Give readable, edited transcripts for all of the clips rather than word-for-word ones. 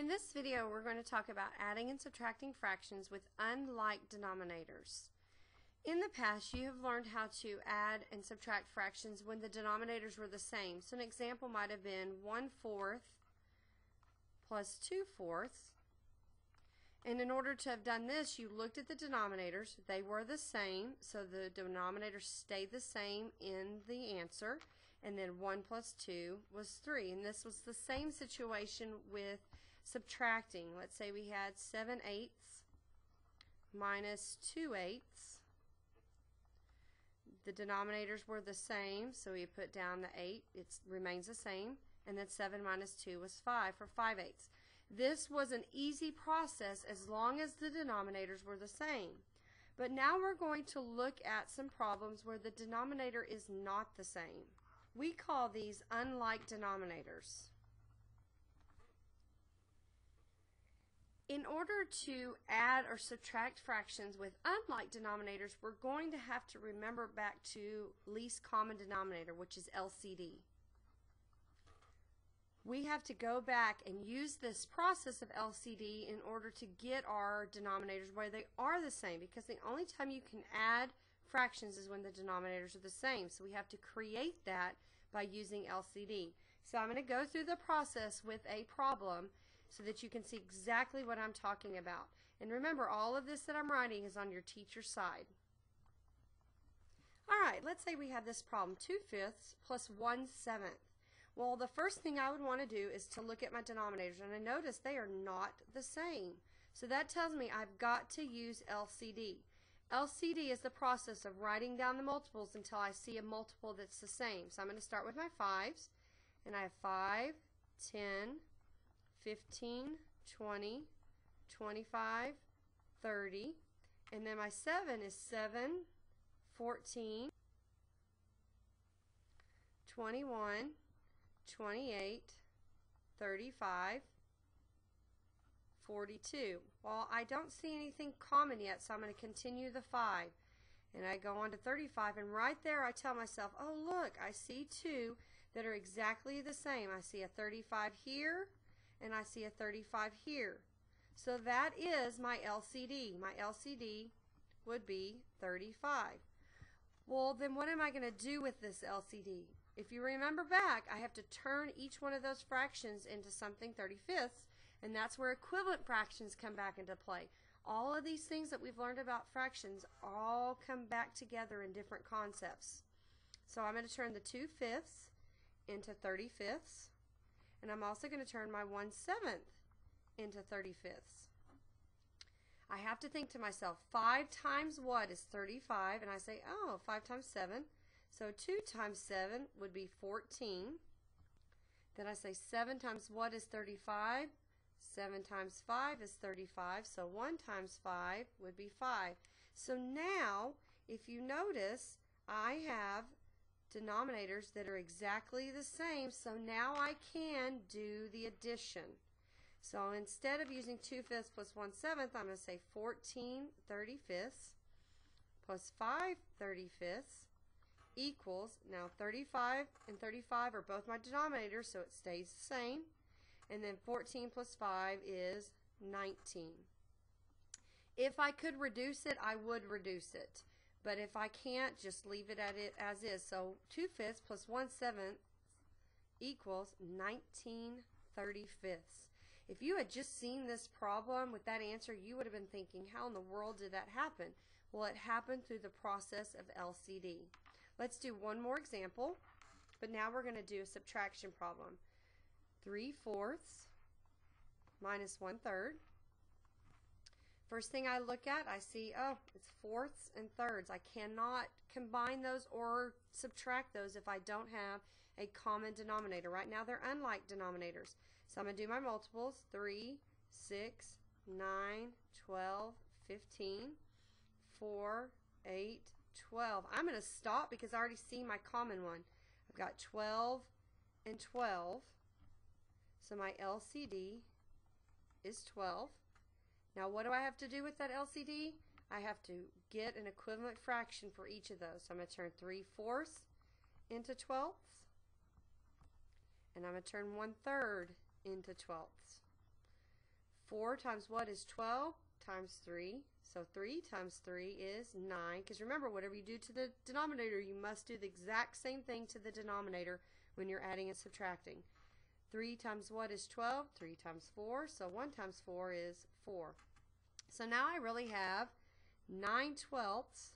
In this video, we're going to talk about adding and subtracting fractions with unlike denominators. In the past, you have learned how to add and subtract fractions when the denominators were the same. So an example might have been 1/4 plus 2/4. And in order to have done this, you looked at the denominators. They were the same, so the denominators stayed the same in the answer. And then 1 plus 2 was 3. And this was the same situation with subtracting. Let's say we had 7/8 minus 2/8. The denominators were the same, so we put down the 8. It remains the same. And then 7 minus 2 was 5 for 5/8. This was an easy process as long as the denominators were the same. But now we're going to look at some problems where the denominator is not the same. We call these unlike denominators. In order to add or subtract fractions with unlike denominators, we're going to have to remember back to least common denominator, which is LCD. We have to go back and use this process of LCD in order to get our denominators where they are the same, because the only time you can add fractions is when the denominators are the same. So we have to create that by using LCD. So I'm going to go through the process with a problem so that you can see exactly what I'm talking about. And remember, all of this that I'm writing is on your teacher's side. Alright, let's say we have this problem, 2/5 plus 1/7. Well, the first thing I would want to do is to look at my denominators, and I notice they are not the same. So that tells me I've got to use LCD. LCD is the process of writing down the multiples until I see a multiple that's the same. So I'm going to start with my 5s, and I have 5, 10, 15, 20, 25, 30, and then my 7 is 7, 14, 21, 28, 35, 42. Well, I don't see anything common yet, so I'm going to continue the 5. And I go on to 35, and right there I tell myself, oh look, I see two that are exactly the same. I see a 35 here, and I see a 35 here. So that is my LCD. My LCD would be 35. Well, then what am I going to do with this LCD? If you remember back, I have to turn each one of those fractions into something 35ths, and that's where equivalent fractions come back into play. All of these things that we've learned about fractions all come back together in different concepts. So I'm going to turn the 2/5 into 35ths, and I'm also going to turn my 1/7 into 35ths. I have to think to myself, 5 times what is 35? And I say, oh, 5 times 7. So 2 times 7 would be 14. Then I say 7 times what is 35? 7 times 5 is 35. So 1 times 5 would be 5. So now, if you notice, I have denominators that are exactly the same. So now I can do the addition. So instead of using 2/5 plus 1/7, I'm going to say 14 35ths plus 5 35ths equals, now 35 and 35 are both my denominators, so it stays the same. And then 14 plus 5 is 19. If I could reduce it, I would reduce it. But if I can't, just leave it at it as is. So 2/5 plus 1/7 equals 19 35ths. If you had just seen this problem with that answer, you would have been thinking, how in the world did that happen? Well, it happened through the process of LCD. Let's do one more example, but now we're going to do a subtraction problem. 3/4 minus 1/3. First thing I look at, I see, oh, it's fourths and thirds. I cannot combine those or subtract those if I don't have a common denominator. Right now they're unlike denominators. So I'm going to do my multiples. 3, 6, 9, 12, 15, 4, 8, 12. I'm going to stop because I already see my common one. I've got 12 and 12. So my LCD is 12. Now what do I have to do with that LCD? I have to get an equivalent fraction for each of those. So I'm going to turn 3/4 into 12ths. And I'm going to turn 1/3 into 12ths. 4 times what is 12? Times 3. So 3 times 3 is 9. Because remember, whatever you do to the denominator, you must do the exact same thing to the denominator when you're adding and subtracting. 3 times what is 12? 3 times 4. So 1 times 4 is 4. So now I really have 9/12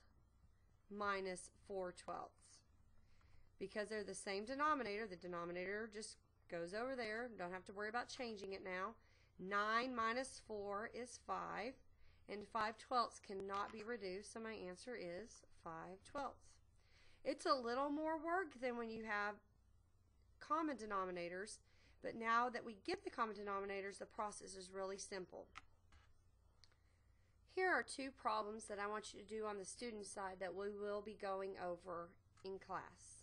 minus 4/12. Because they're the same denominator, the denominator just goes over there. Don't have to worry about changing it now. 9 minus 4 is 5. And 5/12 cannot be reduced, so my answer is 5/12. It's a little more work than when you have common denominators, but now that we get the common denominators, the process is really simple. Here are two problems that I want you to do on the student side that we will be going over in class.